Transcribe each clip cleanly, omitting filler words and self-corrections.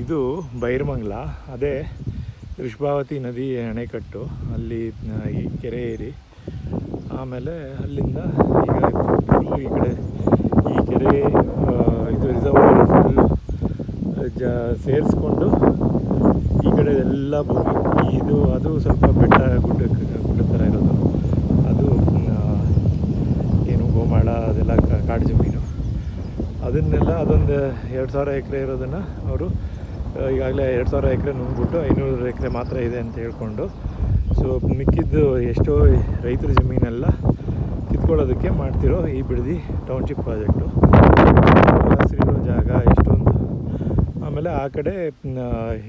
ಇದು ಬೈರಮಂಗಲ, ಅದೇ ವೃಷಭಾವತಿ ನದಿ ಅಣೆಕಟ್ಟು. ಅಲ್ಲಿ ಈ ಕೆರೆ ಏರಿ ಆಮೇಲೆ ಅಲ್ಲಿಂದ ಈಗ ಫುಲ್ ಈ ಕಡೆ ಈ ಕೆರೆ ಇದು ರಿಸರ್ವರ್ ಫುಲ್ ಸೇರಿಸ್ಕೊಂಡು ಈ ಕಡೆ ಎಲ್ಲ ಭೂಮಿ. ಇದು ಅದು ಸ್ವಲ್ಪ ಬೆಟ್ಟ ಗುಡ್ಡ ಥರ ಇರೋದು. ಅದು ಏನು ಗೋಮಾಳ ಅದೆಲ್ಲ ಕಾಡು ಜಮೀನು. ಅದನ್ನೆಲ್ಲ ಅದೊಂದು 2000 ಎಕರೆ ಇರೋದನ್ನು ಅವರು ಈಗಾಗಲೇ 2000 ಎಕರೆ ನುಂಗ್ಬಿಟ್ಟು 500 ಎಕರೆ ಮಾತ್ರ ಇದೆ ಅಂತ ಹೇಳ್ಕೊಂಡು, ಸೊ ಮಿಕ್ಕಿದ್ದು ಎಷ್ಟೋ ರೈತರ ಜಮೀನೆಲ್ಲ ಕಿತ್ಕೊಳ್ಳೋದಕ್ಕೆ ಮಾಡ್ತಿರೋ ಈ ಬಿಡದಿ ಟೌನ್ಶಿಪ್ ಪ್ರಾಜೆಕ್ಟು. ಹಸಿರಿರೋ ಜಾಗ ಎಷ್ಟೊಂದು. ಆಮೇಲೆ ಆ ಕಡೆ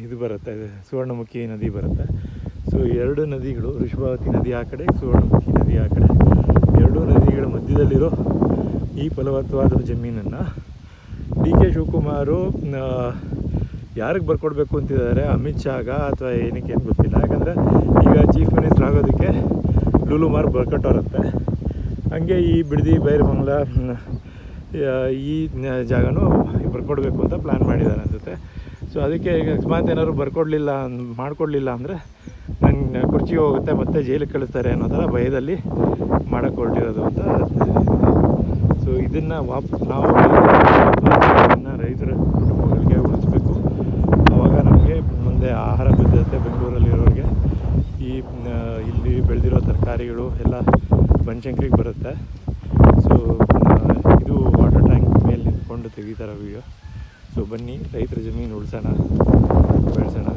ಇದು ಬರುತ್ತೆ, ಸುವರ್ಣಮುಖಿ ನದಿ ಬರುತ್ತೆ. ಸೊ 2 ನದಿಗಳು, ವೃಷಭಾವತಿ ನದಿ ಆ ಕಡೆ, ಸುವರ್ಣಮುಖಿ ನದಿ ಆ ಕಡೆ, 2 ನದಿಗಳ ಮಧ್ಯದಲ್ಲಿರೋ ಈ ಫಲವತ್ತವಾದ ಜಮೀನನ್ನು DK ಶಿವಕುಮಾರು ಯಾರಿಗೆ ಬರ್ಕೊಡ್ಬೇಕು ಅಂತಿದ್ದಾರೆ, ಅಮಿತ್ ಶಾಗ ಅಥವಾ ಏನಕ್ಕೆ ಏನು ಗೊತ್ತಿಲ್ಲ. ಯಾಕಂದರೆ ಈಗ ಚೀಫ್ ಮಿನಿಸ್ಟರ್ ಆಗೋದಕ್ಕೆ ಲೂಲು ಮಾರ್ಕ್ ಬರ್ಕೊಟ್ಟವ್ರಂತೆ. ಹಾಗೆ ಈ ಬಿಡದಿ ಬೈರಮಂಗಲ ಈ ಜಾಗನೂ ಬರ್ಕೊಡ್ಬೇಕು ಅಂತ ಪ್ಲ್ಯಾನ್ ಮಾಡಿದ್ದಾರೆ ಅನಿಸುತ್ತೆ. ಸೊ ಅದಕ್ಕೆ ಈಗ ಅಕಸ್ಮಾತ್ ಏನಾದ್ರು ಮಾಡಿಕೊಡ್ಲಿಲ್ಲ ಅಂದರೆ ನನ್ನ ಕುರ್ಚಿಗೆ ಹೋಗುತ್ತೆ, ಮತ್ತೆ ಜೈಲಿಗೆ ಕಳಿಸ್ತಾರೆ ಅನ್ನೋ ಥರ ಭಯದಲ್ಲಿ ಮಾಡೋಕ್ಕೆ ಹೊರಟಿರೋದು ಅಂತ. ಸೊ ಇದನ್ನು ನಾವು ರೈತರ ಕುಟುಂಬಗಳಿಗೆ ಉಳಿಸ್ಬೇಕು. ಆವಾಗ ನಮಗೆ ಮುಂದೆ ಆಹಾರ ಭದ್ರತೆ ಬೆಂಗಳೂರಲ್ಲಿರೋರಿಗೆ ಇಲ್ಲಿ ಬೆಳೆದಿರೋ ತರಕಾರಿಗಳು ಎಲ್ಲ ಬನಶಂಕರಿಗೆ ಬರುತ್ತೆ. ಸೊ ಇದು ವಾಟರ್ ಟ್ಯಾಂಕ್ ಮೇಲೆ ನಿಂತ್ಕೊಂಡು ತೆಗಿತಾರೆ ವೀಡಿಯೋ. ಸೊ ಬನ್ನಿ, ರೈತರ ಜಮೀನು ಉಳಿಸೋಣ, ಬೆಳೆಸೋಣ.